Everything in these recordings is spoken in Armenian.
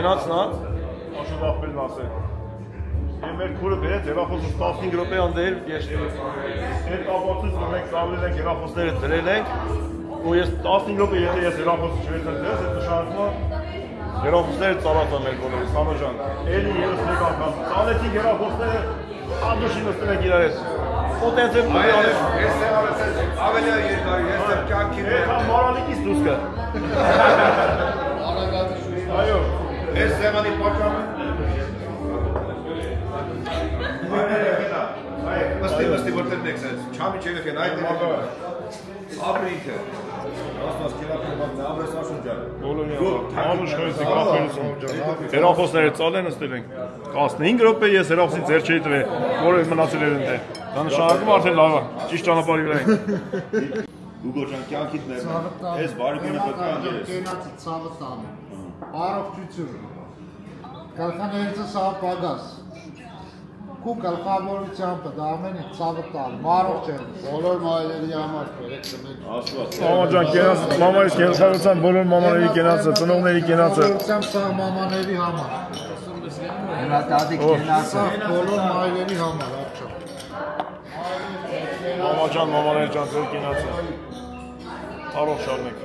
կենացն է, աշոտախպելն ասել։ Եվ մեր քուրը բերեց հեռախոսը 15 րոպե անդեր, ես այդ ապացույց որ մենք ծավալել ենք հեռախոսները դրել ենք, ու ես 15 րոպե եթե ես հեռախոսը չվերցնեմ դες, այդ նշանակում հեռախոսները ծառացան մեր բոլորի, Սամո ջան, էլի ևս մեկ անգամ, ծանեցինք հեռախոսները, անդուշի նստել ենք իրար հետ, պոտենցիալ ես ավելի երկար, ես կյանքի մարալիկից դուրս գա։ Այո, ես սեղանի պատճառը Մստի որտեղ եք սենց, չամի չեղեք են այդ ապրինքը ասնաս կելապրիվատ նավրես աշունջան անուշ խոյեցիկ ապերություն հեռախոսները ծալ են ստել ենք 15 րոպե ես հեռախոսի ձեր չէի տվել, որը մնացել էր ընդ է դա նշանակում արդեն լավ է, ճիշտ ճանապարհի վրա ենք Գուգո ջան կյանքիդ ներում ես բարիկունը պետք է անդերես կենացը ցավը տանը առողջություն գլխաներիցը սա պագաս Քու գլխավորությամբ դա ամենը ցավը տալ, մարող չեն, բոլոր մայրերի համար երեք տներ։ Մամա ջան, կենաց, մամայից գլխավորությամբ բոլոր մամաների կենացը, ծնողների կենացը։ Գլխավորությամբ սա մամաների համար։ Հրատադիկ կենացը, բոլոր մայրերի համար, աչա։ Մամա ջան, մամաների ջան, ձեր կենացը։ Առողջ շարունեք։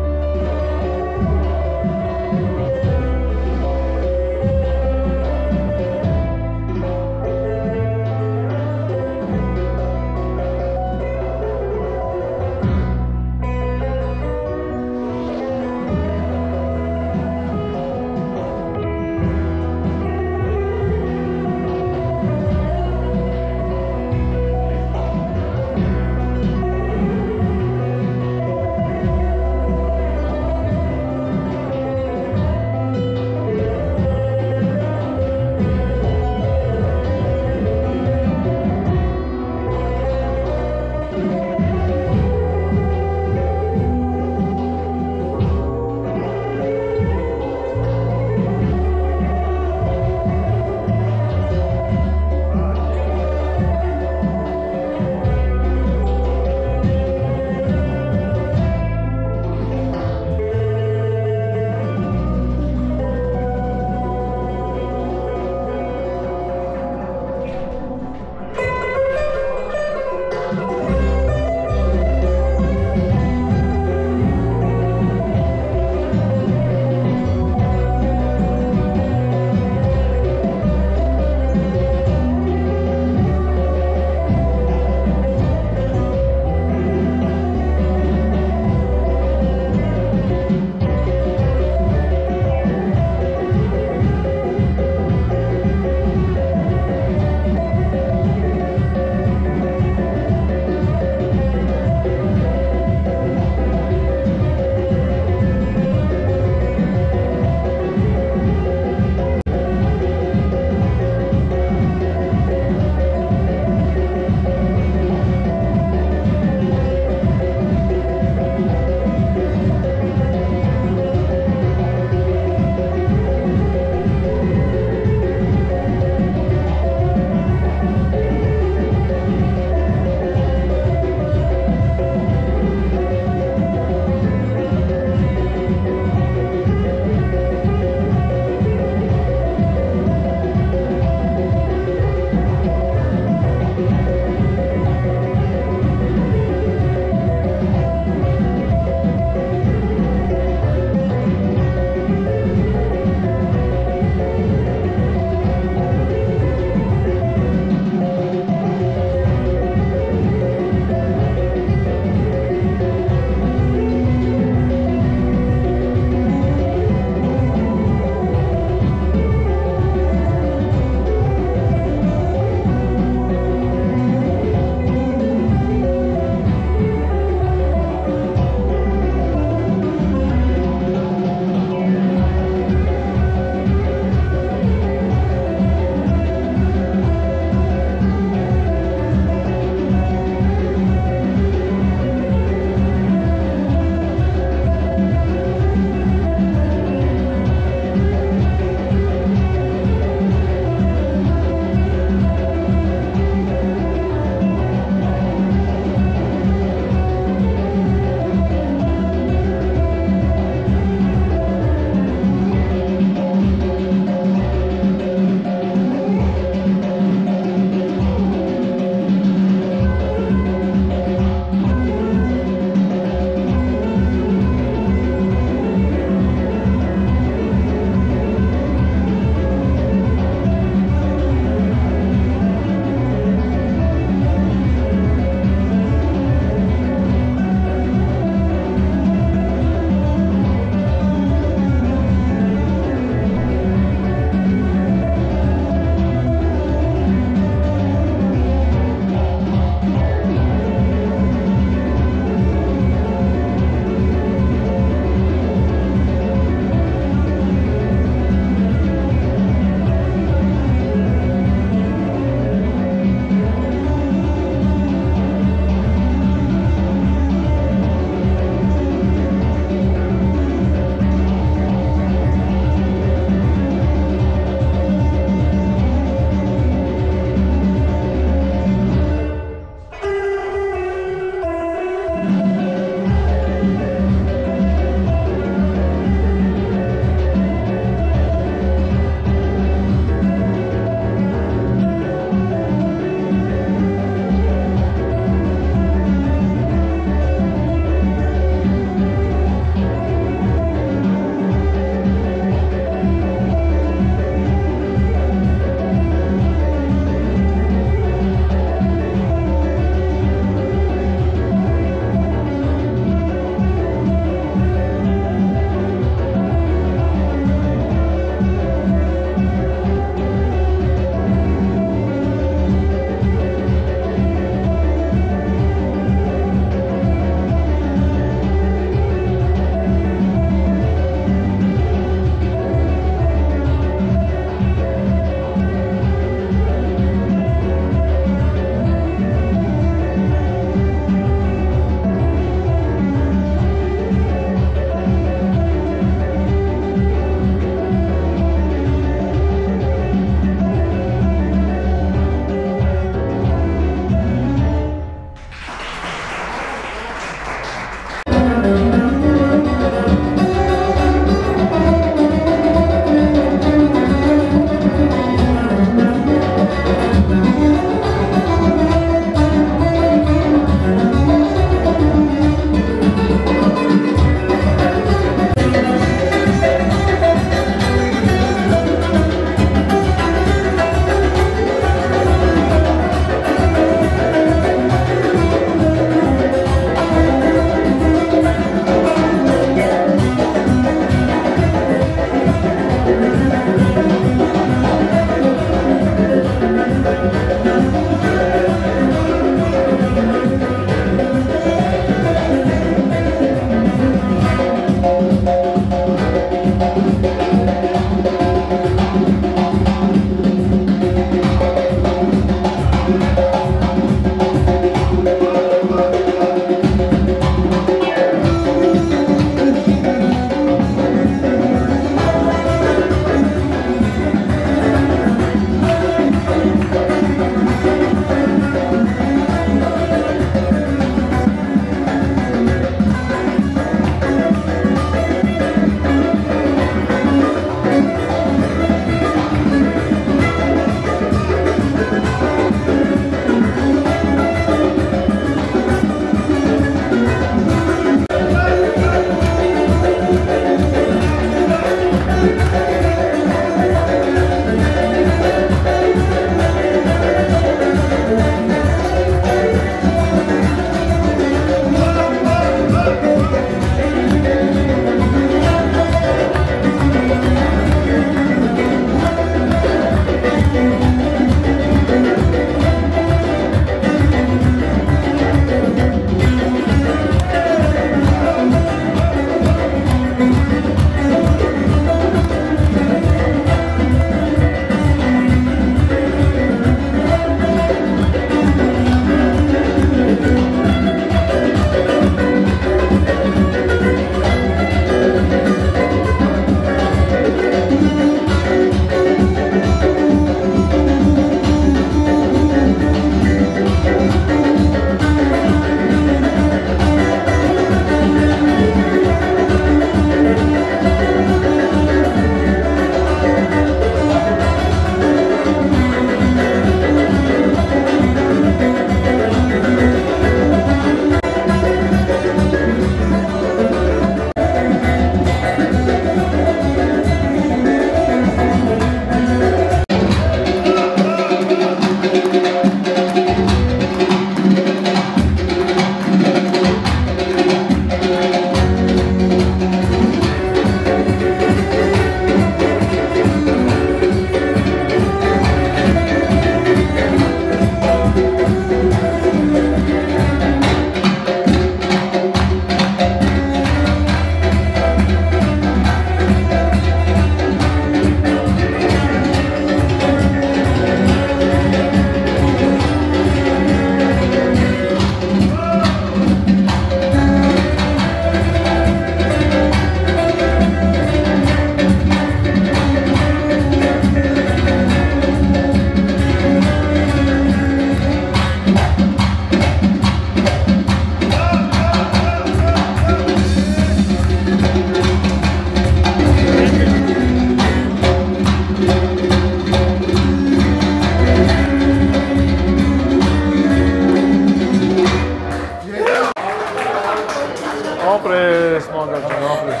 Ապրես, մանգար ջան, ապրես։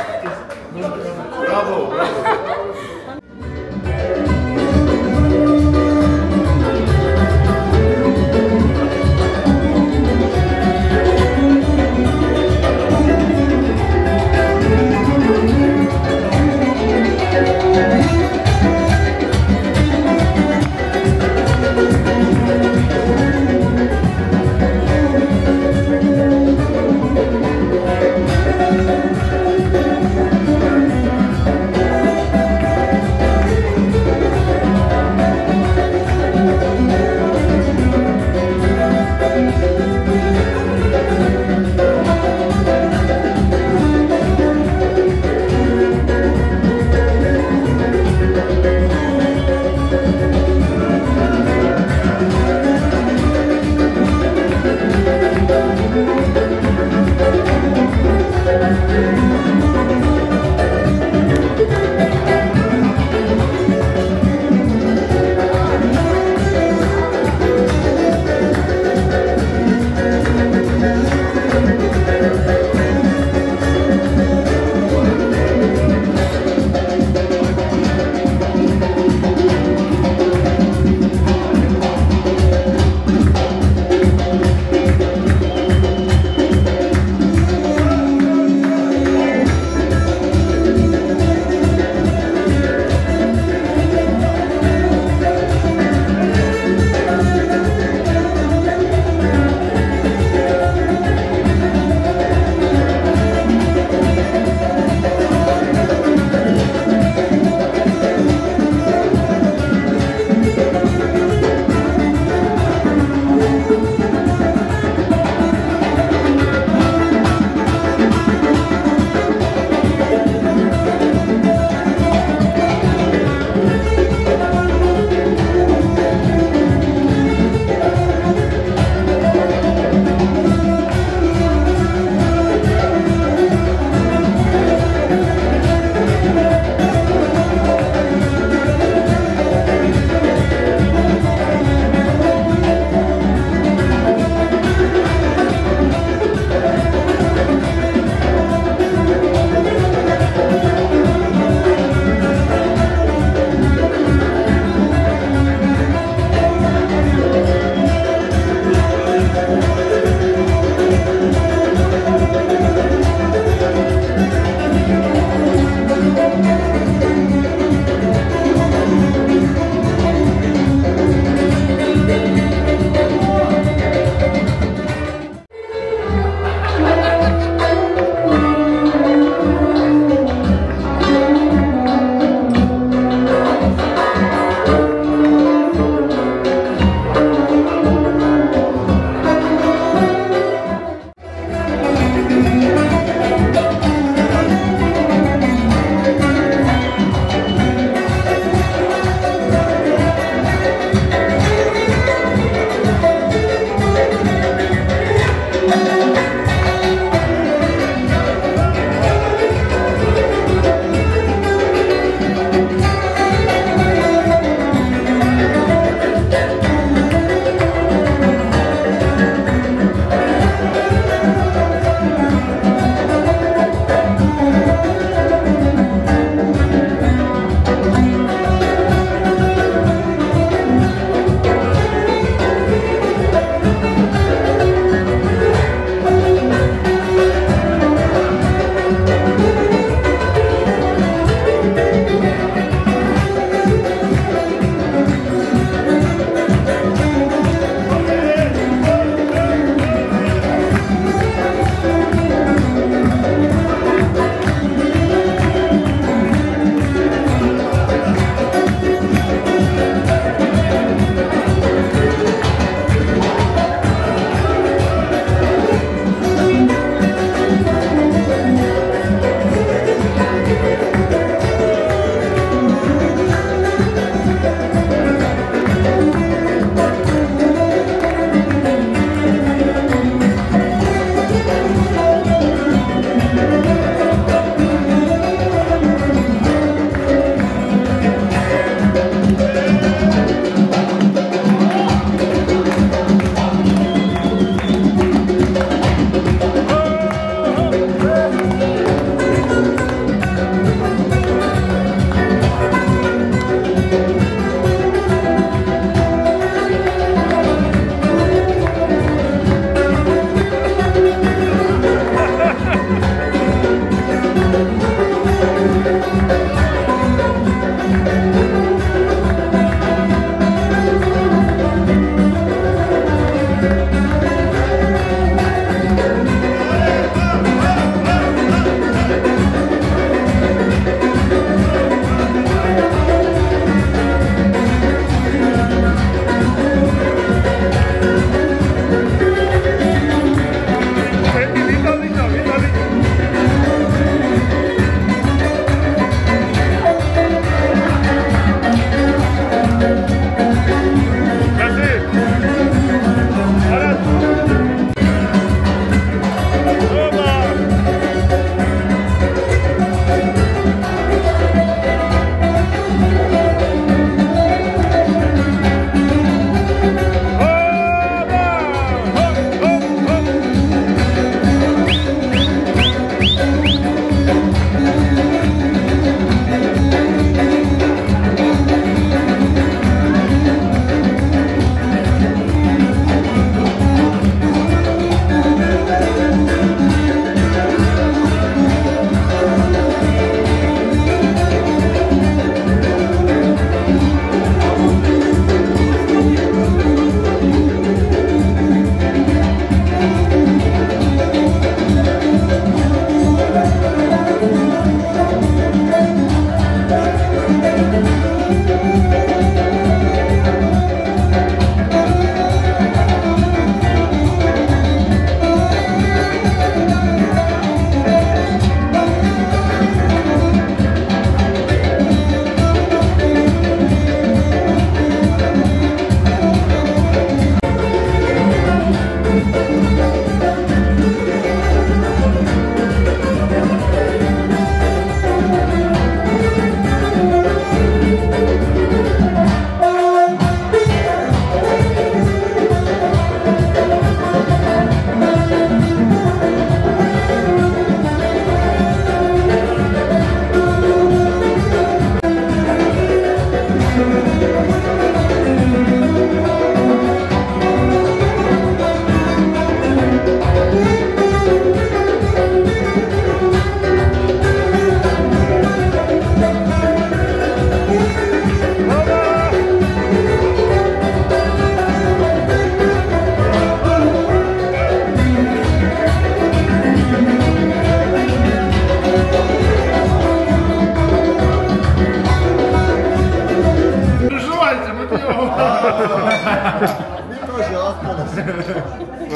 Բրավո, բրավո։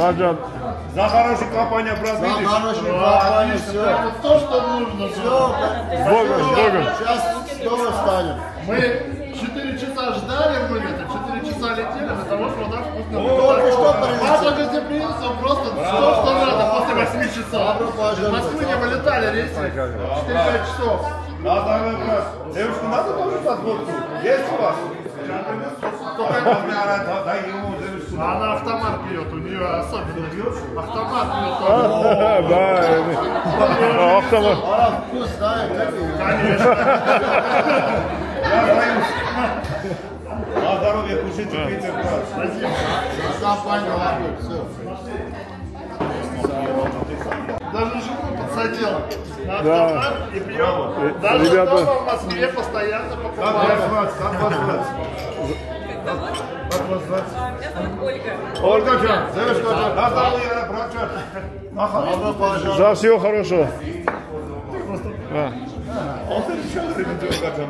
Раджан. За хорошую компанию празднуешь. За хорошую компанию, все. То, что нужно. Все. Богом. Сейчас снова станем. Мы 4 часа ждали вылета, 4 часа летели для того, чтобы так вкусно было. Папа гостеприимство просто то, что надо после 8 часов. В Москву не вылетали рейсы 4-5 часов. Надо, девушку надо тоже подводку? Есть у вас? Она автомат пьет, у нее особенно автомат пьет. Да, автомат. Она вкус знает, Конечно. Я боюсь. На здоровье кушайте, пейте, брат. Спасибо. Сам понял, все. Даже жену подсадил на автомат и пьем. Даже ребята... дома в Москве постоянно покупаем. Как вас звать? Ольга. Ольга Джан, девушка Джан, на здоровье, брат Джан. За всего хорошего. Он еще ревизион Джан.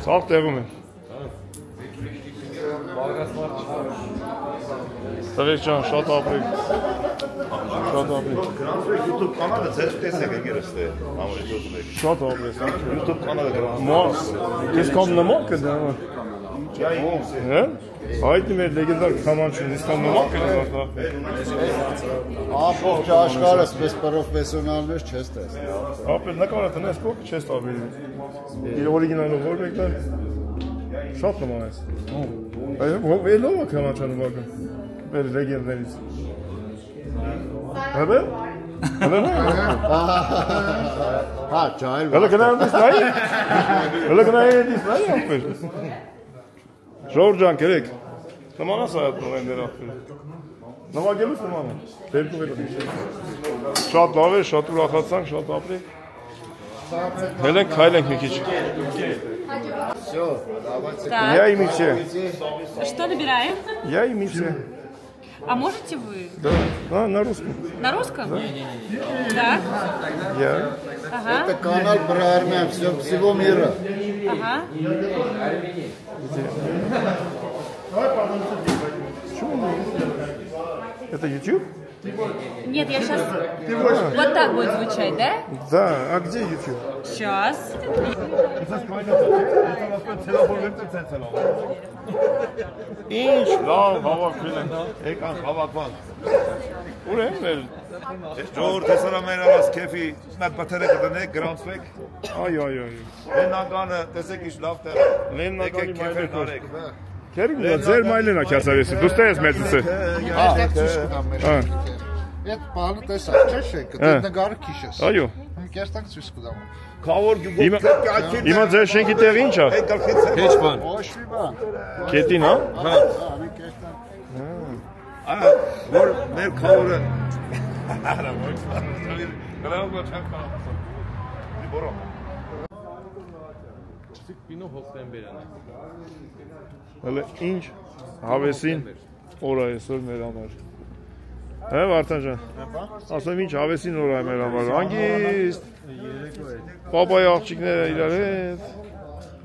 Սաղ տեղում են։ Տղեկ ջան, շատ ապրեք։ Շատ ապրեք։ Գրանցվեք YouTube կանալը ձեր տեսեք եկերս թե ամուրի դուտում եք։ Շատ ապրեք։ YouTube կանալը գրանցվեք։ Մոս, ես կամ նման կդամ։ Հա? Հայտնի մեր լեգենդար Քամանչին, ես կամ նման կդամ։ Ամբողջ աշխարհը սպես պրոֆեսիոնալներ չես տեսնել։ Ապեր նկարը տնես փոքր չես տաբի։ Իր օրիգինալը որ մեկն շատ նման է։ Այո, ո՞վ է Քամանչյանը վագը։ Մեր լեգենդներից։ Հəbə? Հա, ջայլ։ Հələ գնայում ես նայի։ Հələ գնայում ես նայի ապեր։ Ժորժ ջան, գրեք։ Նման է սա նոյեմբեր ապեր։ Նվագելուց նման է։ Դերքու վելը։ Շատ լավ է, շատ ուրախացանք, շատ ապրեք։ Հելենք, քայլենք մի քիչ։ Всё, давайте. Я и Митя. Что набираем? Я и Митя. А можете вы? Да. На русском. На русском? Так. Я. Ага. Это канал про армян всего мира. Ага. Это YouTube? Нет, я сейчас... Вот так будет звучать, да? Да. А где YouTube? Сейчас. Ինչ լավ հավաքվել են։ Եկան հավաքման։ Ուր են մեր։ Ժողովուրդ հեսարա մեր արած քեֆի մեր բթերը կդնեք, գրանցվեք։ Այո։ Լեննագանը, տեսեք ինչ լավ տեղ։ Լեննագանի մայլեր տարեք։ Քերին ձեր մայլեն ա քասարեսի։ Դու ստես մեծս է։ Այստեղ ցույց կտամ մեր քեֆը։ Այդ բանը տեսա, չէ՞ շենք, դե նկարը քիշես։ Այո։ Կերտանք ցույց կտամ։ Քավոր գյուղ Հիմա ձեր շենքի տեղը ի՞նչ է։ գլխից հեչ բան։ Ոչ մի բան։ Կետին, հա։ Հա, Արի կերտանք։ որ մեր քավորը արա ոչ։ Գլխով չեմ կարող։ Դիբորո։ Պինո հոկտեմբերն է։ Հələ ինչ հավեսին օր է այսօր մեր համար։ Հա Վարդան ջան։ Ասում ինչ հավեսին օր է մեր համար։ Հանգիստ։ Պապայի աղջիկները իրար հետ։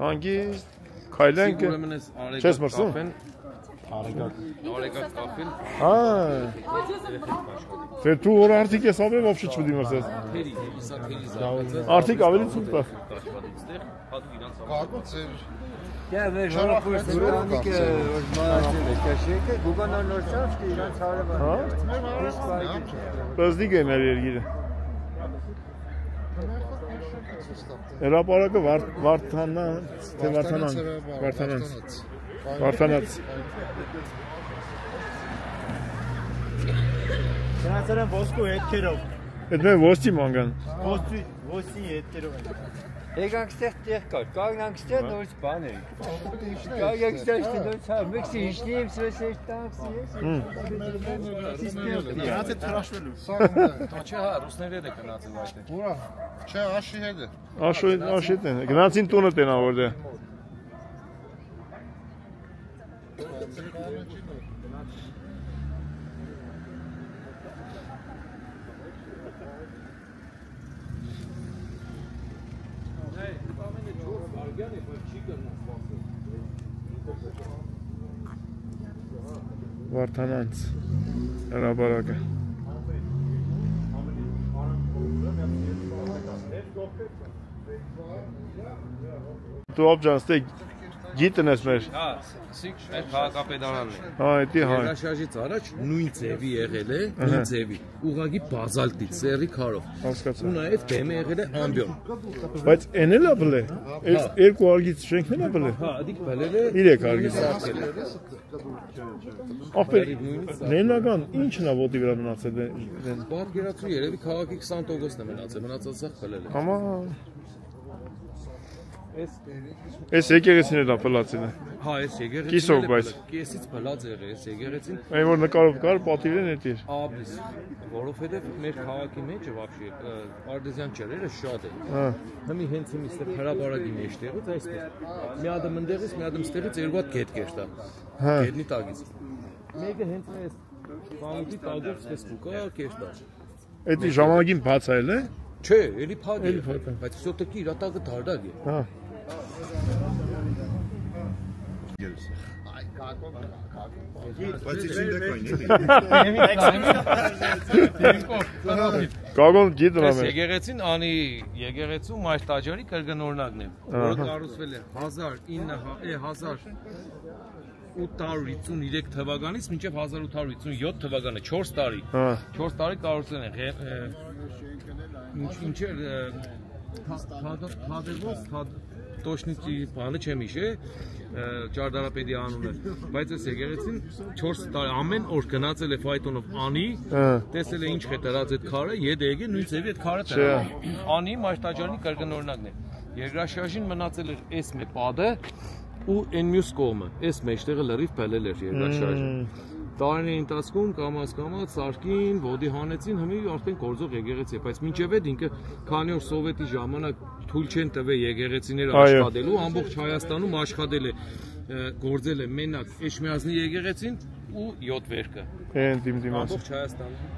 Հանգիստ։ Քայլենք։ Չես մրսում։ Արեգակ կաֆեն։ Հա։ Դե դու օր արդիկ ես ապե ոբշի չպետք է մրսես։ Թերի, իսա թերի զարգացած։ Արդիկ ավելի ցուրտ է։ Այստեղ հատ իրանց Կարգո ծեր։ Դե մեր հորոքուրս դուրանիկը որ մալացել է քաշեկը գուգանան նորցավ թե իրանց հարավը։ Հա։ Պրեզդիկ է մեր երգիրը։ Հրապարակը Վարդանանց, թե Վարդանանց։ Գնացել են ոսկու հետքերով, Այդ մեր ոստի մանգան։ ոսի հետքերով են։ Եկանք ստեղ տեղ կար, կանգնանք ստեղ նորից բան էինք։ Կանգնանք ստեղ նորից հա, մեկսի հիշնիմ սրեսեր տանքսի ես։ Գնաց է թրաշվելու։ Սա Չէ, հա, ռուսները է գնացել այդտեղ։ ուրա։ Չէ, աշի հետ է։ Աշիտ են։ Գնացին տունը տենա որտե։ Վարդանանց հրապարակը։ Դու աբջան ստե գիտն ես մեր։ Հա, սիկ մեր քաղաքապետարանն է։ Հա, էդի հա։ Երաշարժից առաջ նույն ձևի եղել է, նույն ձևի։ Ուղղակի բազալտից, սերի քարով։ Հասկացա։ Ու նաև դեմը եղել է ամբիոն։ Բայց էն էլ է բլե։ Երկու արգից շենքն է բլե։ Հա, դիք բերել է 3 արգից։ Ապեր նենական ի՞նչն է ոտի վրա մնացել դեն։ Պատկերացրու երևի քաղաքի 20%-ն է մնացել, մնացածը խլել է։ Համա Էս եկեղեցին էլ ապելացին է։ Հա, այս եկեղեցին Կիսով, բայց։ Կեսից բլած եղել, այս եկեղեցին Այն որ նկարով կար, պատիվն է դիր։ աբիս, որովհետև մեր քաղաքի մեջը вообще արտեզյան ճերերը շատ են։ Հա։ Հիմի հենց հիմի ստեղ հրապարակի մեջտեղից այստեղ։ Մի ադմ ընդեղից, մի ադմ ստեղից երկու հատ գետ կերտա։ Հա։ Գետնի տակից։ Մեկը հենց այս բանուտի տակից Facebook-ը կերտա։ Էդի ժամանակին բաց այլ է։ Չէ, էլի փակ է, Էլի փակ է։ բայց всё-таки իր տակը դարդակ է։ Հա։ Կագոն գիտն Այս ամեն։ եկեղեցին անի եկեղեցու մայր տաճարի կրկնօրինակն է, որը կառուցվել է 1853 թվականից մինչև 1857 թվականը 4 տարի։ 4 տարի կառուցել են։ Ինչ էր Տոշնիցի բանը չեմ հիշե, ճարտարապետի անունը, բայց այս եկեղեցին 4 տարի ամեն օր գնացել է ֆայտոնով անի, տեսել է ինչ խետրած այդ քարը, եդ եկել նույն ձևի այդ քարը տեղը։ Անի մայր տաճարի կրկնօրինակն է։ Երկրաշարժին մնացել էր այս մի պատը ու այն մյուս կողմը, այս մեջտեղը լրիվ փելել էր երկրաշարժը։ Տարիների ընթացքում կամաց սարքին, ոտի հանեցին, հիմա արդեն գործող եկեղեցի է, բայց մինչև այդ ինքը քանի որ սովետի ժամանակ թույլ չեն տվել եկեղեցիները աշխատելու, ամբողջ Հայաստանում աշխատել է, գործել է մենակ Էջմիածնի եկեղեցին ու 7 վերքը։ Ամբողջ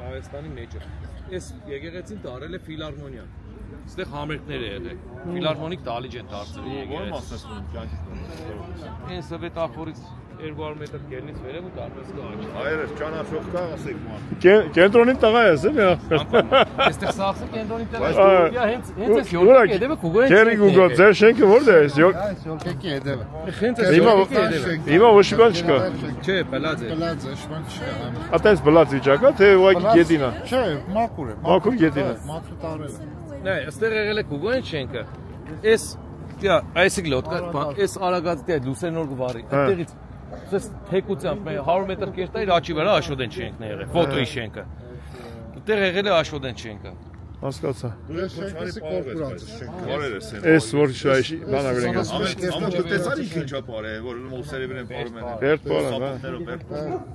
Հայաստանի մեջը։ Այս եկեղեցին տարել է ֆիլհարմոնիան։ Այստեղ համերգներ է եղել։ Ֆիլհարմոնիկ դալիճ են դարձել եկեղեցին։ Այն սովետախորից 200 մետր կերնից վերև ու տարվեց կաչ։ Այրս ճանաչող կա, ասեք մարդ։ Կենտրոնի տղա ես, էլի։ Այստեղ սաղսը կենտրոնի տղա է։ Հենց էս յոլկի հետևը կուգոն։ Քերի գուգո, ձեր շենքը որտե է։ Այս յոլկի հետևը։ Հենց էս յոլկի հետևը։ Հիմա ոչ մի բան չկա։ Չէ, բլած է։ Բլաձ է, շման չկա։ Ատենց բլած վիճակա, թե ուղղակի գետին է։ Չէ, մաքուր է։ Մաքուր գետին է։ Մաքուր տարել է։ Նայ, այստեղ եղել է կուգոն շենքը։ Էս այսիկ լոդկա, էս արագածի այդ լուսենոր գվարի։ Այդտեղից Ես թեկությամբ 100 մետր կերտա իր աչի վրա Աշոտեն շենքն է եղել, ֆոտոյի շենքը։ Այդտեղ եղել է Աշոտեն շենքը։ Հասկացա։ Ես շենքսի կորպորանց շենքը։ Բարեր ես։ Էս որ շայ բանա վերենք։ Ամեն տեսար ինքը ինչա բարե, որ մոսերը վրան բարում են։ Բերտ բարը, հա։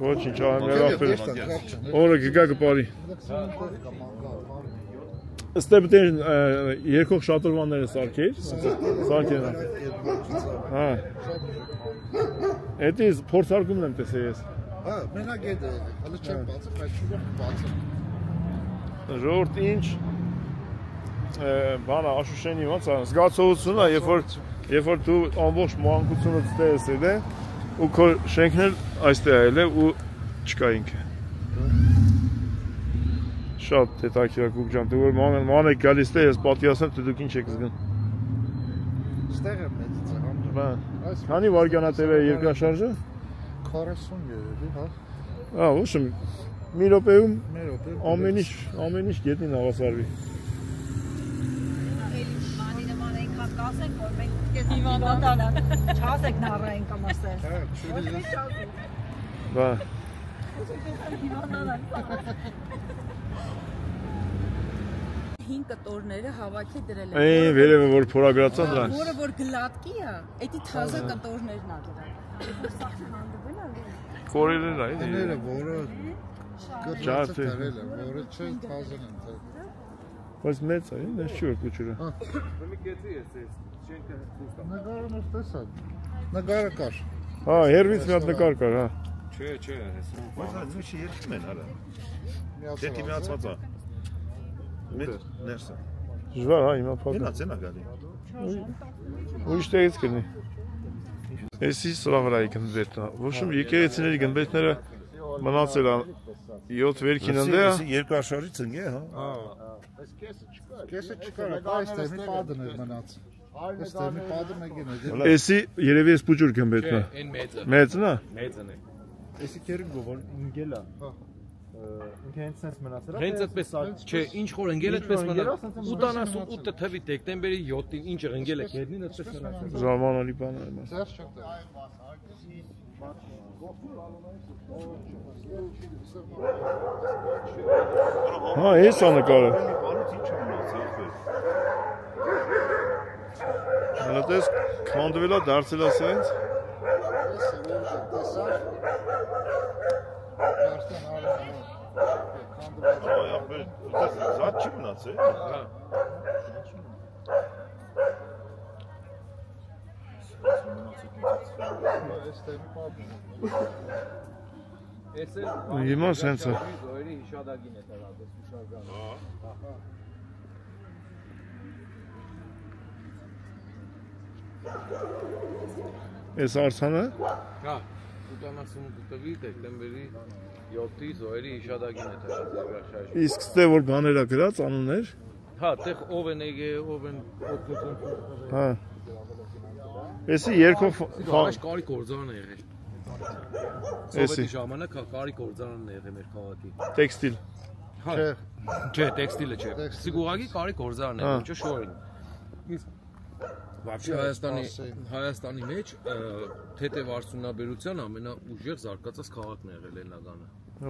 Ոչինչ, ամեն ապել։ Օրը գա կպարի։ Ստե բտեր երկող շատրվանները սարքեր, սարքեն։ Հա։ Էդի փորձարկումն եմ տեսել ես։ Հա, մենակ է դա, հələ չեմ բացել, բայց շուտով կբացեմ։ Ժողովուրդ ինչ բանա Աշուշենի ոնց է զգացողությունն է, երբ որ դու ամբողջ մանկությունը ստես էլ է ու քո շենքն էլ այստեղ էլ է ու չկա ինքը։ Շատ հետաքրքիր գուգջան, դու որ ման եք գալիս դե ես պատկերացնեմ թե դուք ինչ եք զգում։ Ստեղ եմ մեծից համ։ Բան։ Քանի վայրկյանատեր է երկրաշարժը։ 40 երևի, հա։ Ահա, ոչ մի րոպեում ամեն ինչ գետին հավասարվի։ Չասեք նառային կամ ասել։ Բան։ Հին կտորները հավաքի դրել են։ Այն վերևը որ փորագրացան դրան։ Որը որ գլատկի է, էդի թազա կտորներն ա դրան։ Կորելն է, Դները որը կրճացը դրել են, որը չէ թազան են դրել։ բայց մեծ է, ես չի որ կուչուրը։ Մի կեցի ես շենքը ցույց տամ։ Նկարը միշտ տեսա։ Նկարը կար։ Հա, հերվից մի հատ նկար կար, հա։ Չէ, բայց այդ ինչի երկում են արա։ Դեպի միացած է։ Մեծ ներսը։ Ժվար, հա, հիմա փակ։ Ինա ցենա գալի։ Ուրիշ տեղից կլինի։ Էսի սրա վրա է գնբեթը։ Ոչմ եկեղեցիների գնբեթները մնացել է 7 վերքին ընդ է։ Երկրաշարժի ծնգ է, հա։ Կեսը չկար, այստեղ մի падն էր մնաց։ Այստեղ մի падը մեկին է։ Էսի երևի էս փուջուր գնբեթն է։ Այն մեծը։ Մեծն է։ Մեծն է։ Էսի քերին գովոր ինգել է։ Ինքը հենց sense մնացել է։ Հենց այդպես, չէ, ինչ որ ընկել այդպես մնալ։ 88 թվականի դեկտեմբերի 7-ին ինչ ընկել է քերնին այդպես մնացել։ Զարմանալի բան է։ Ձեր չկա։ Հա, էս է նկարը։ Բանից ինչ մնացել։ Հենց քանդվել է, դարձել է սենց։ Զատ չի մնացել։ Հա։ Հիմա սենց է։ Զոյրի հիշադակին է տարածած հուշարձանը։ Այս արցանը։ Հա, 78 տվի դեկտեմբերի 7-ի զոհերի հիշադակին է դրած։ Իսկ ստե որ բաներ ա գրած անուններ։ Հա, տեղ ով են եկել, ով են օգնություն։ Հա։ Էսի երկով Այս կարի կորձանն է եղել։ Էսի Սովետի ժամանակ կարի կորձանն է եղել մեր քաղաքի։ Տեքստիլ։ Հա։ Չէ, տեքստիլը չէ։ Սիգուրագի կարի կորձանն է, ոչ շորին։ Իսկ Вообще Հայաստանի մեջ թեթև արդյունաբերության ամենաուժեղ զարգացած քաղաքն է եղել Լեննագանը։ Հա։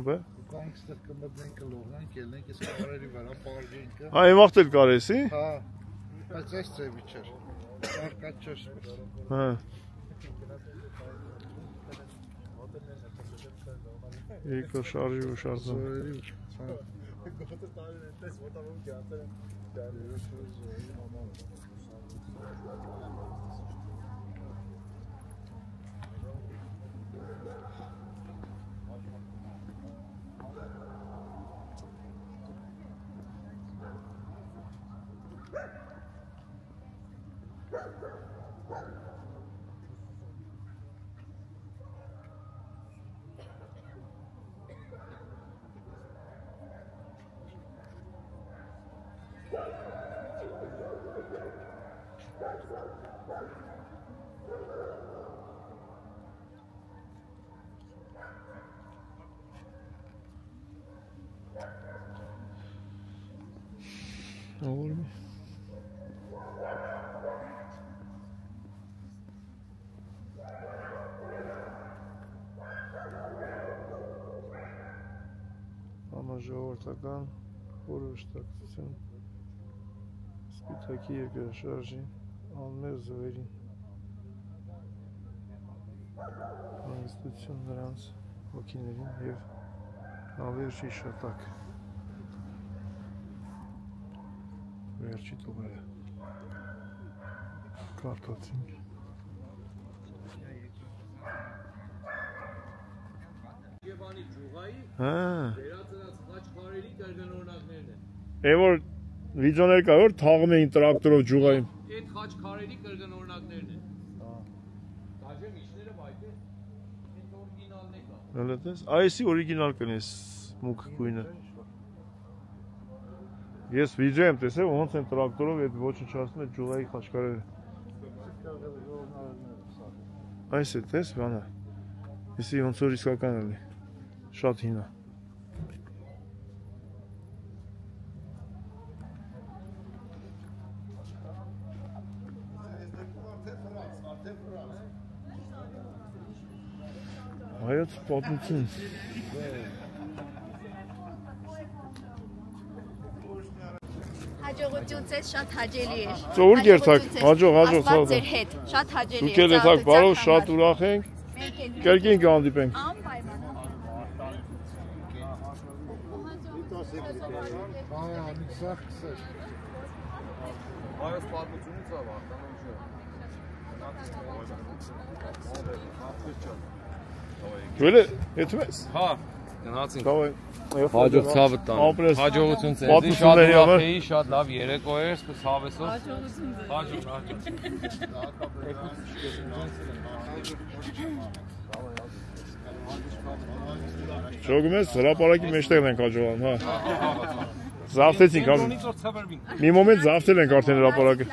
Կանք ստեղ կմտնենք կլողնենք, ելնենք այս կարերի վրա պարժենք։ Այն վաղտ էլ կարես, ի։ Հա։ Բայց այս ծևի չէր։ Արկած չէր։ Հա։ Եկո շարժի ու շարժը։ Համաժողովրդական խորհրդակցություն Սպիտակի երկրաշարժի անմեղ զոհերին հանգստություն նրանց հոգիներին և հավերժ հիշատակ վերջի տողերը կարդացինք Եվանի ջուղայի վերածրած խաչքարերի կրկնօրինակներն են։ Է որ վիդեոներ կա որ թաղում էին տրակտորով ջուղային։ Այդ խաչքարերի կրկնօրինակներն են։ Դաժե միջները բայդ է։ Այդ օրիգինալն է կա։ Հələ այսի օրիգինալ կնես մուկ գույնը։ Ես վիդեո եմ տեսել ոնց են տրակտորով այդ ոչնչացնում են ջուղայի խաչքարերը։ Այս է տես բանը։ Եսի ոնց որ իսկական էլի։ Շատ հին է։ Հայոց պատմություն։ Հաջողություն ձեզ շատ հաճելի էր։ Ծովուր գերթակ, հաջող, Աստված ձեր հետ, շատ հաճելի Դուք էլ եք բարով, շատ ուրախ ենք։ Կերկին կհանդիպենք։ Հայոց պատմությունից է Ջուլե, եթում ես։ Հա, գնացինք։ Հաջող ցավը տան։ Հաջողություն ձեզ։ Շատ ուրախ էի, շատ լավ երեկո էր, սկս հավեսով։ Հաջող, Շոգում ես, հրապարակի մեջտեղն ենք հաջողան, հա։ Զավթեցինք, մի մոմենտ զավթել ենք արդեն հրապարակը։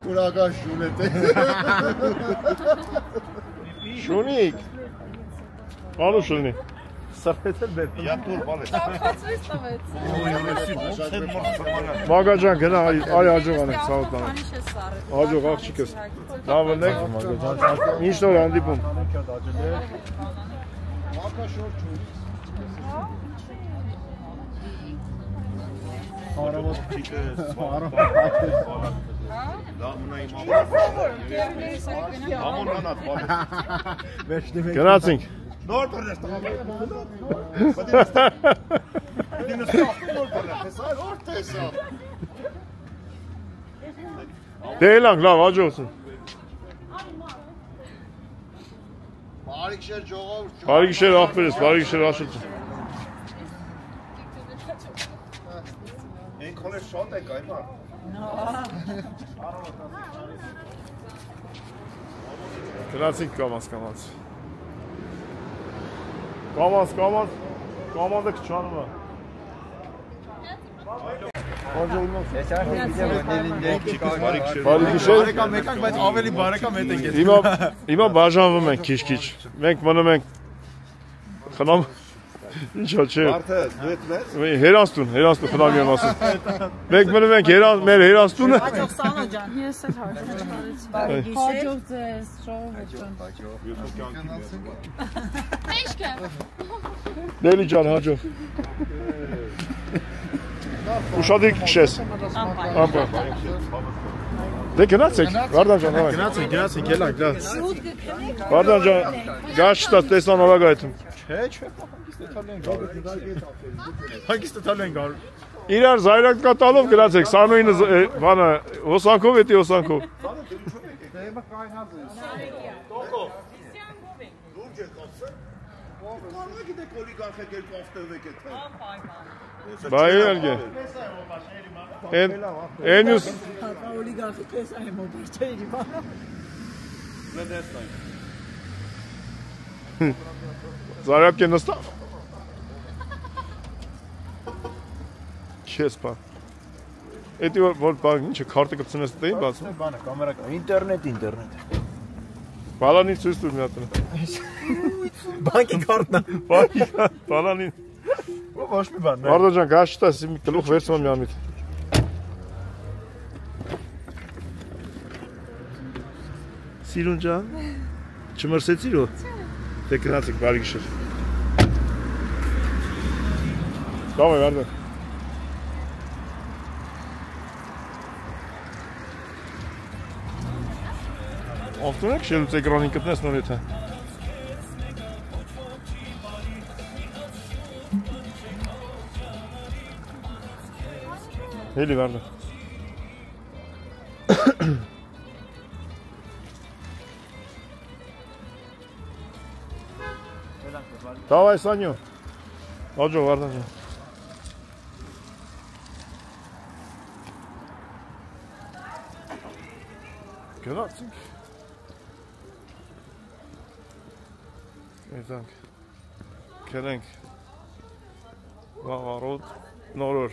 Ուրական շունետ է։ Շունիկ։ Ալու շունի։ Սրտեցել բետ։ Я тур բալես։ Սափացույց տվեց։ Մագաջան գնա այ հաջող անենք ցավոտ անենք։ Հաջող աղջիկս։ Լավ ելնեք։ Ինչ նոր հանդիպում։ Արավոտ ճիկը Դա մնայի մամոն անատ բալես։ Գնացինք։ Նոր բրնես տղա։ Դինս նոր բրնես, այս օր տեսա։ Դե ելանք, լավ, հաջողություն։ Բարի գիշեր ժողովուրդ։ Բարի գիշեր աղբերս, բարի գիշեր Աշոտը։ Այն քոլեր շատ եք այմա։ Գնացինք կամաց։ Կամաց, կամանդը կչանում է։ Բարի գիշեր։ Բարեկամ եկանք, բայց ավելի բարեկամ հետ ենք։ Հիմա բաժանվում ենք քիչ։ Մենք մնում ենք խնամ ինչա՞ չէ։ Բարդը դու ես։ Հերանստուն խնամի եմ ասում։ Մենք մնում ենք մեր հերանստունը։ Հաջող Սանո ջան, ես էլ հարցրեցի։ Բարի գիշեր։ Հաջող ձեզ, ժողովուրդ։ Լելի ջան, հաջող։ Ուշադիր քշես։ Ապա։ Դե գնացեք, Վարդան ջան, հավաք։ Գնացինք, ելանք, լավ։ Վարդան ջան, գաշտա տեսան օրագայթում։ Չէ, հանգիստ տալու են գարու։ Իրար զայրակ կատալով գնացեք, Սանոյինը բանը հոսանքով էտի հոսանքով։ Բայ ելգե։ Ենյուս Զարյապ կեն նստավ։ Քեզ պա։ Էդի որ բան ինչը քարտը կծնես դեին բացում։ Բանը կամերա կա։ Ինտերնետ։ Բալանի ցույց տուր մի հատ։ Բանկի քարտն է։ Բալանի։ Ոչ մի բան։ Վարդան ջան, գաշտա, մի գլուխ վերցնում եմ միամիտ։ Սիրուն ջան, չմրսեցիր ու։ Դե գնացեք, բարի գիշեր։ Լավ է, Վարդան։ Ովտունեք շելուց էկրանին կտնես նոր եթե։ Հելի Վարդան։ Давай, Саню. Հաջող Վարդան ջան։ Գնացինք։ Եզանք։ Կերենք։ Վաղարոտ նորոր։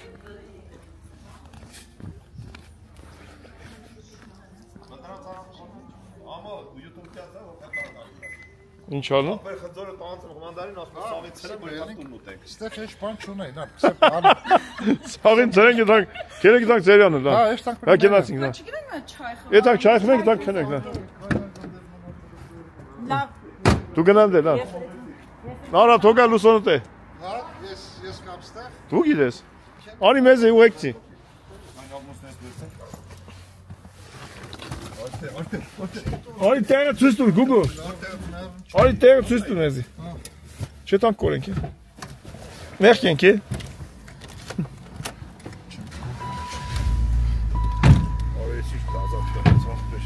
Ինչ ալու։ Ապեր խնձորը տանցում հոմանդարին ասում սավին ցրը որ տուն ուտենք։ Ստեղ հեչ բան չունեին, հա, քսե բան։ Սավին ցրենք դրանք, քերեք դրանք ծերյանը լավ։ Հա, էս տանք։ Հա գնացինք լավ։ Չգիտեմ նա չայ խմել։ Եթանք չայ խմենք, դրանք քնենք լավ։ Լավ։ Դու գնալ դե լավ։ Նարա թողա լուսոնը տե։ Հա, ես կամ ստեղ։ Դու գիտես։ Անի մեզ է ուղեկցի։ Անի տեղը ցույց տուր Գուգո։ Անի տեղը ցույց տուր մեզի։ Չէ տանք կորենք։ Մեղքենք է։ Արեցի դազատ ծախտեր։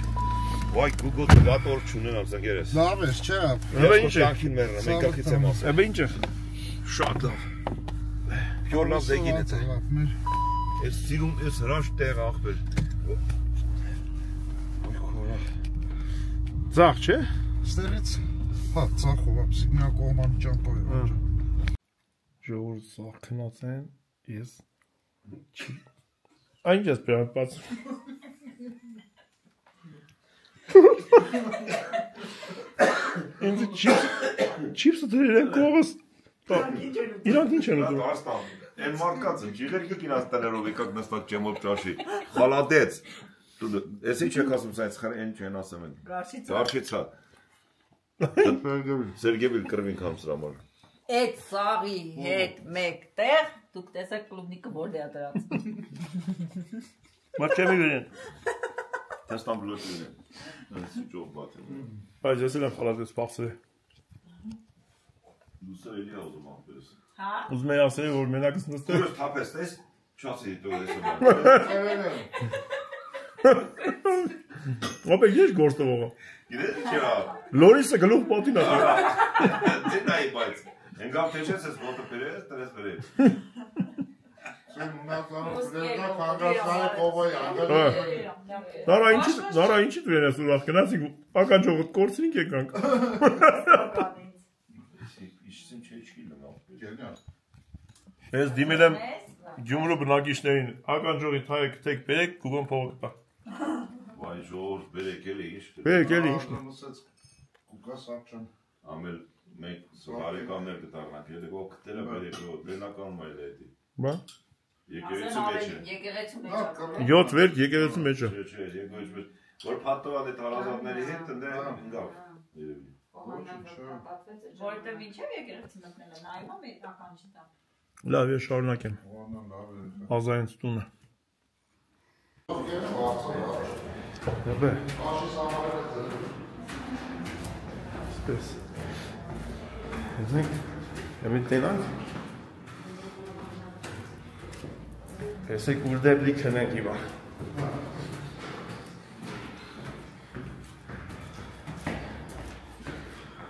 Վայ Google դատոր չունենամ զանգերես։ Լավ է, չէ։ Հələ ինչ է։ Կանքին մեռնա, մենք ակից եմ ասել։ Էբե ինչ է։ Շատ լավ։ Քյորնա զեգին է։ Էս սիրուն էս հրաշ տեղ ախպեր։ Ձախ չէ։ Ստեղից հա, ցախով է, սիգնալ կողման ճամփա է։ Ժողովուրդ սաղ քնած են, ես Այն ես պրավ բաց Ինձ չիպսը դրել են կողս Իրանք ինչ են ուտում Են մարկած են, ջիղերքի կինաստաներով եկակ նստակ ջեմով ճաշի Խալադեց Ես ինչ եք ասում սայց խար են չեն ասում են Գարշիցա Սերգեվիլ կրվինք համսրամար Այդ սաղի հետ մեկ տեղ դուք տեսեք կլուբնիկը որ դե ադրած Մաչեմի վերեն Տեստան բլոկ վերեն Սիճով բատ են Բայց ես էլ եմ խալատես պաղսը Դուսը էլի աղում աղբերս Ուզում է ասել որ մենակս նստել Դուրս թապես տես չասի դու ես Ապա ես գործողողը։ Գիտես չէ։ Լորիսը գլուխ պատին է։ Ձենայի բայց։ Ընկավ թե չես ես ոտը բերես, տրես բերես։ Նարա ինչի դրեն ես ուրախ գնացինք ականջողդ կորցրինք եկանք։ Իշցին չէ չքի լնավ։ Ես դիմել եմ Գյումրու բնակիչներին ականջողի թայը կտեք բերեք կուգոն փողը կտա։ Վայ ժողովուրդ բերեք էլի ինչ։ Բերեք էլի ինչ։ Կուկաս աչան։ Ամել մեկ բարեկամներ կդառնանք, էլի ո կտելը բերեք ո լենականում այլ է դի։ Բա։ Եկեղեցու մեջ է։ Եկեղեցու մեջ է։ 7 վերք եկեղեցու մեջ է։ Չէ, եկեղեցու մեջ։ Որ փաթոված այդ հարազատների հետ ընդ ընկավ։ Երևի։ Որտե մինչև եկեղեցին մտնել են, այո, մեր ականջի տակ։ Լավ, ես շարունակեմ։ Ազայինց տունը։ Դե։ Սպես։ Եզնենք, եմիտ տենանք։ Եսեք ուրդեպլի կնենք իվա։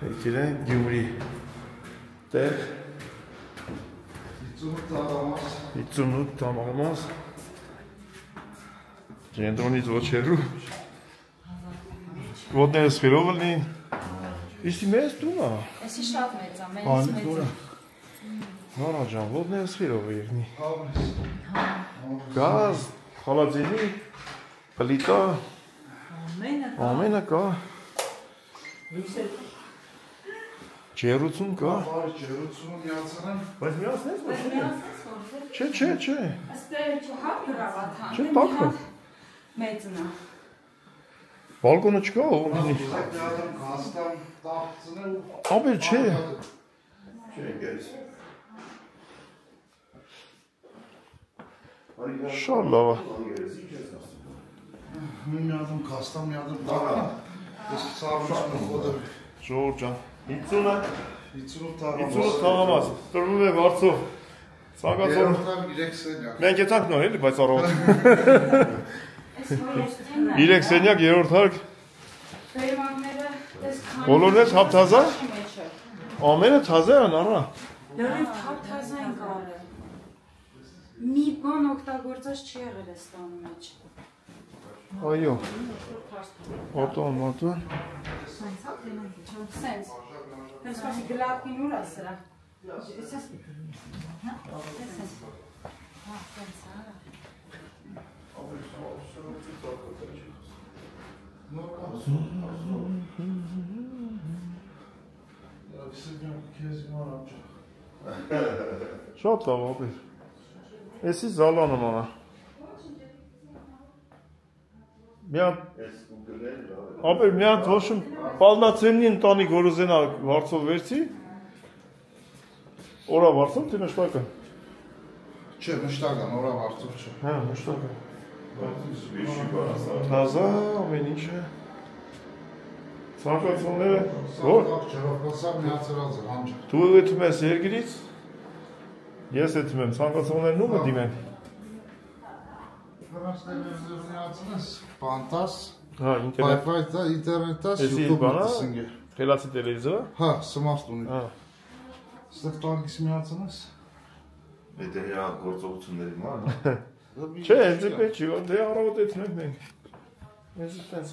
Եկիր են գյումրի տեղ 58 տամաղմաս Ջենտրոնից ոչ հերու Ոտներս խիրով լին Իսի մեզ տունա Էսի շատ մեծ է, մեծ է Նորա ջան, ոտներս խիրով եղնի Գազ, խալածինի, պլիտա Ամենը կա Ջերություն կա Ջերություն միացնեմ Բայց միացնես ոչ Չէ Աստեղ չհապ գրավաթան Չէ տակը Մեծն է Բալկոնը չկա ով ունի Կաստամ տաղցնել Ապեր չէ Չէ, գես։ Շատ լավ է Մի ադմ կաստամ, մի ադմ տաղը Ես սարուշն խոդը Ժողոր ջան 50-ը 50 թաղամաս տրվում է վարձով Սանգացող Մենք եծանք նոր էլի, բայց առավոտ 3 սենյակ, 3-րդ հարկ Բոլորն ես հապ թազա Ամենը թազա են առա Լորիվ հապ թազա են կարել Մի բան օգտագործած չի եղել ես տանում մեջ Այո Ոտոն Սենց Հենց պասի գլապին ուր է սրա Շատ լավ ապեր Էսի զալանը մանա Ապեր միան թոշում պալնացեննի ընտանի գորուզենա վարձով վերցի Օրա վարձով թե մշտակը Չէ, մշտական, օրա վարձով չէ Հա, մշտակը Թազա, ամեն ինչ է Ցանկացողները Որ Ջերոպոսա միացրած է, հանջը Դու եթում ես երգիրից Ես եթում եմ, ցանկացողներն ումը դիմեն Նրանց տելևիզոր միացնես, պանտաս Հա, ինտերնետ Ինտերնետաս, Էսի յուտուբ բանա, մտսինգ է խելացի տելևիզորը Հա, սմարտ ունի Հա Ստեղ տագիս միացնես Այդ է հրա գործողությունների ման Չէ, հենց էպետ չի, դե առավոտ եթում ենք մենք Ես իտենց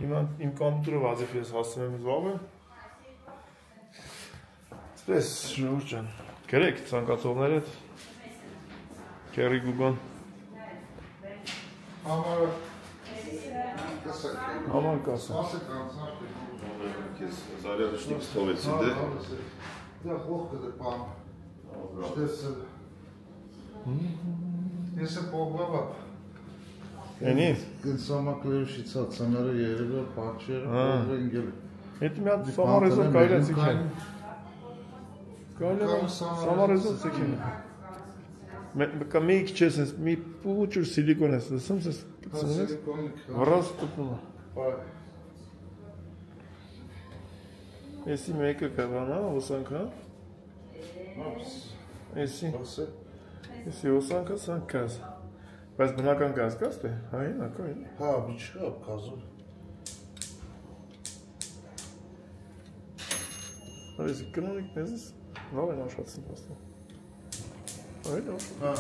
Իմ կամպյուտերը վազիվ ես հասցում եմ զվաղը Սպես, ժողոր ջան Գրեք ցանկացողներ հետ Կերի գուգան Աման կասա Քեզ զարյալշնիկ ստովեցի դե Դա խողքը դե պան Շտեսը Ես է պողլավա Ենի Գնսամակլերուշի ծացաները երևը պաչերը պողլենգել Հետ մի հատ սամարեզով կայլեն սիքեն Կայլեն սամարեզով սիքեն Կա մի քիչ ես մի պուչուր սիլիկոն ես լսում ես կծնես վրաս տպում Էսի մեկը կավանա ոսանքա Էսի Էսի ոսանքա սանքազ Բայց բնական կասկած թե, այն, ակայն։ Հա, միջկապ, կազում։ Այս կնոնիկ մեզից լավ են աշխատում պաստը։ Այդ ոչ։ Հա։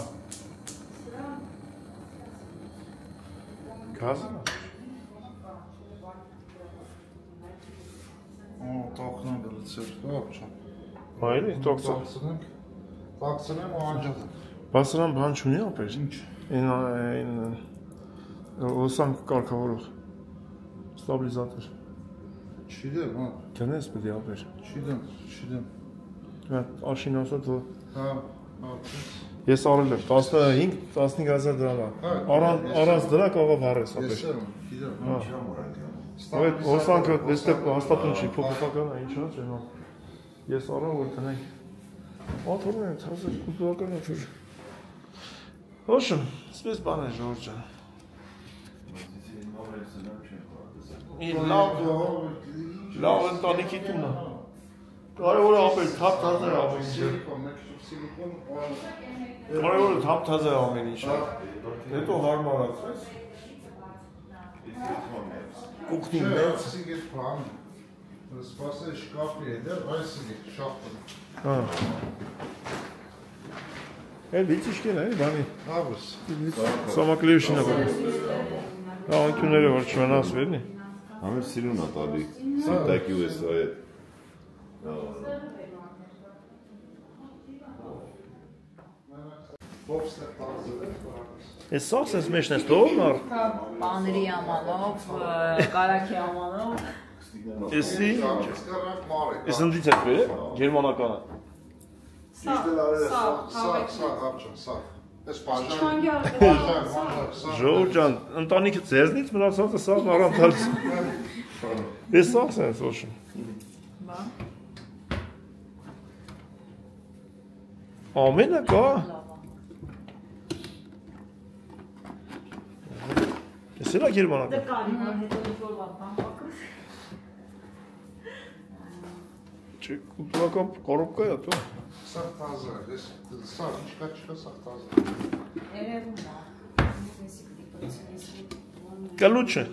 Գազը։ Տոքնան գլցեր, լավ չա։ Այլի, տոքսը։ Տաքսնեմ ու անջատը։ Բասրան բան չունի ապեր։ Ինչ։ Այն ոսանք կարգավորող։ Ստաբիլիզատոր։ Չիդեմ, հա։ Դնես պետք է ապեր։ Չիդեմ։ Հա, աշինասը դու։ Հա, Ես արել եմ 15,000 դրամ։ Առանց դրա կարող վառես ապեր։ Ես եմ, գիտեմ։ Այդ ոսանքը դեստե հաստատուն չի, փոփոխական է, ինչ է, ջանա։ Ես առա որ տնենք։ Աթորն եմ, ցածր կուտուական է չէ։ Հոշմ, սպես բան է Ժորժ ջան։ Լավ ընտանիքի տունը։ Կարևորը ապել թափ թազեր ամեն ինչ։ Կարևորը թափ թազեր ամեն ինչ։ Հետո հարմարացրես։ Կուքնի մեծ։ Սիգետ բան։ Սպասե շկաֆի հետեր, այս սիգետ շախտը։ Հա։ Էլ վիճիշկեն է, բանի։ Հավս։ Սամակլեյշինը բան։ Անկյունները որ չմնաս վերնի։ Համեր սիրուն է տալի, սիտակի ու ես այդ։ Ես սաղս ես մեջն ես տողն առ։ Պաների ամանով, կարակի ամանով։ Եսի, ես ընդից եք բեր է, գերմանականը։ Սաղ։ Ժողր ջան, ընտանիքը ձեզնից մնացածը սաղ առանթալիս։ Ես սաղս են սոշն։ Ամենը կա։ Ես էլա գերմանական։ Դե կարի ման հետո ինչ-որ բան պակրս։ Չէ, կուտուրական կորոպկա է տո։ Սաղ տազը, սաղ, չկա սաղ տազը։ Երևում է։ Կլուչը։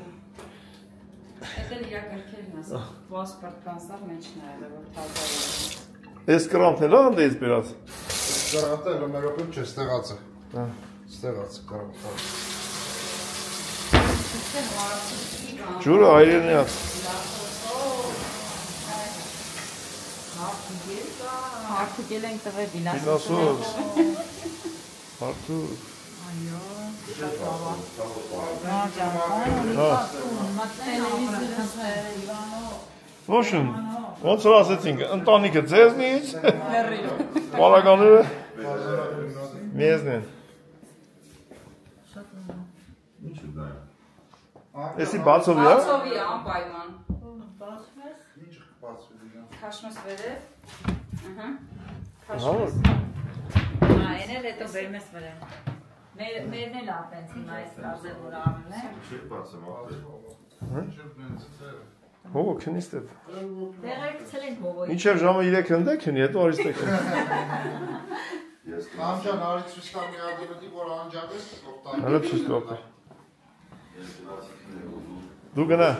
Էդ էլ իրա գրքերն ասա, պասպորտ կանսավ մեջն է, որ թազար է։ Ես կրանթն էլ անդեից բերած։ Կրանտը էլ մերոպում չէ, ստեղած է։ Ստեղած է կրանտը։ Ջուրը այրերն է ած։ Հարթուկել ենք տվել վինասոս։ Հարթուկ։ Այո։ Ոչն, ոնց որ ասեցինք, ընտանիքը ձեզնից, պարականները մեզն են։ Էսի բացովի է։ Բացովի է, անպայման։ Ինչ կպացվի դիգան։ Քաշմես վերև։ Քաշմես։ Այն էլ հետո բերմես վրան։ Մերն էլ ապենց հիմա այս կազեր որ արն է։ Չէ բացեմ ապել։ Հողը քնիստ է։ Տեղեր կցել ենք հողոյի։ Ինչև ժամը 3 հնդեք հնի, հետո արիստեք հնի։ Անջան արի ծուստան մի ադիմետի, որ անջան ես, Հələ ցույց տվապը։ Դու գնա,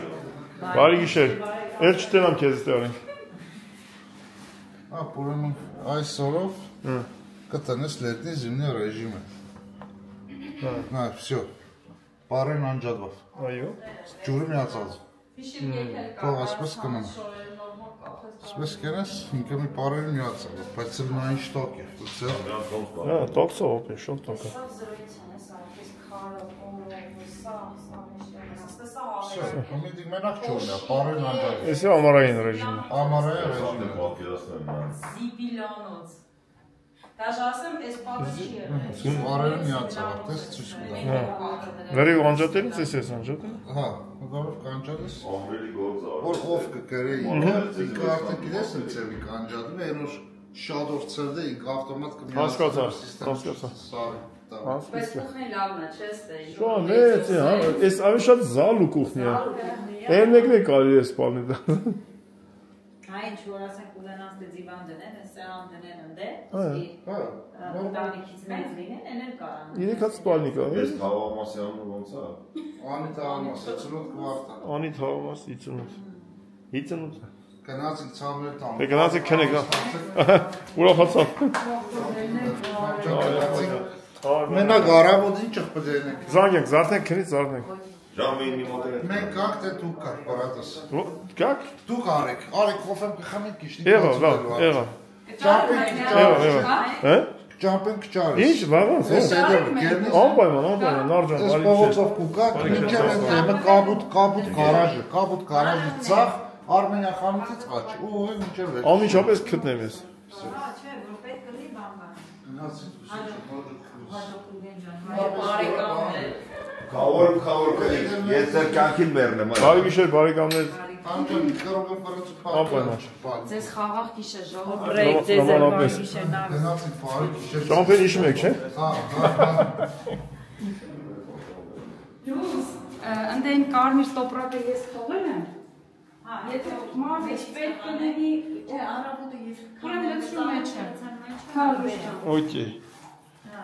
բարի գիշեր, էր չտենամ կեզ ստեղրին։ Ուրեմն այսօրով կտնես լետնի զիմնի ռեժիմը։ Նա, վсё, պարեն անջատվավ։ Այո։ Ջուրը միացած։ Թող ասպես կնամ։ Ասպես կենես, ինքը մի պարեն միացավ, բայց էլ նա ինչ տոք է։ Հա, տոքսը ոպ է, շոք տոքը։ Միտիկ մենակ չորն է, պարեն անջատվավ։ Էսի ամարային ռեժիմը։ Ամարային ռեժիմը։ Զիպիլանոց։ Դաժ ասեմ, այս պատը չի եղել։ Պարեն միացավ, տես ցույց կտամ։ Վերի անջատելից ես ես անջատել։ Հա, որով կանջատես։ Որ ով կկրեի, ինքը արդեն գիտես ինչ ծևի կանջատում է, այն որ շադով ծրդե ինքը ավտոմատ կմիացավ։ Հասկացա։ Բայց կուխնի լավն է, չես թե։ Շո մեծ է, հա, այս ավելի շատ զալու կուխնի է։ Այն մեկն է կարելի է սպալնի դա։ Հա ինչ որ ասենք ուզենաս դե դիվան դնեն, սեղան դնեն ընդե, ընտանիքից մեծ լինեն, էնել կարան։ 3 սպալնիկ է։ Ես Թավամասյանը ոնց է։ Անի Թավամաս 58 կվարտալ։ Անի Թավամաս 58։ 58։ Գնացինք ցամներ տան։ Դե գնացինք քնեք։ Ուրախացավ։ Մենակ արաբոդին ճղպդենենք։ Զանգենք, զարթենք, քնից զարթենք։ Ժամին մոտ է։ Մենք գանք թե դուք կար, բարատս։ Գանք։ Դուք արեք, արեք կոֆեմ կխմենք գիշնի։ Եղա, եղա։ Ճամպենք ճարես։ Ինչ, բավարար։ Ես էդեմ գերնես։ Անպայման, նարջան, Ես փողոցով կուկա, քնչել եմ դեմը կաբուտ գարաժի ցախ, Արմենիա խանութից աճ։ Ու մինչև վեր։ Անմիջապես գտնեմ ես։ Չէ, որ պետք կլի բան։ Քավոր կլի։ Ես ձեր կյանքին մեռնեմ։ Բարի գիշեր, բարեկամներ։ Անջան, կրող եմ վրացու Անպայման։ Ձեզ խաղաղ գիշեր, ժողովուրդ։ Բրեյք, ձեզ էլ բարի գիշեր, նավ։ Գնացինք բարի գիշեր։ Ճամփեն հիշում եք, չէ։ Հա։ Դուս ընդեն կարմիր տոպրակը ես թողել եմ։ Հա, եթե մարդ ինչ պետք կնենի, Չէ, առավոտը ես քան լցրու մեջ եմ։ Հա, լուշա։ Okay։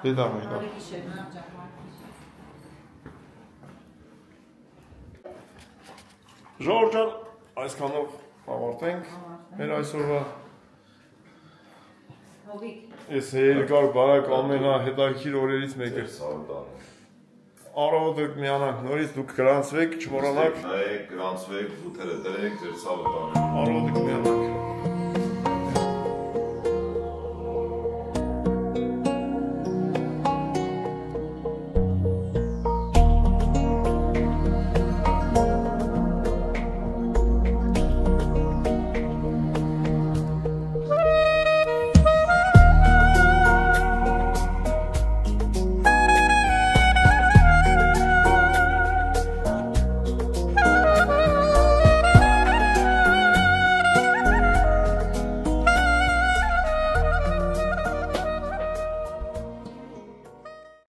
Դե դա մեր։ բարի գիշեր, նավ ջան։ Ժողովուրդ ջան, այսքանով ավարտենք մեր այսօրվա Հովիկ։ այս երկար բարակ ամենահետաքրքիր օրերից մեկը։ Առավոտը միանանք նորից, դուք գրանցվեք, չմոռանաք։ Նայեք, գրանցվեք, զութերը դրեք, ձեր ցավը տանեք։ Առավոտը միանանք։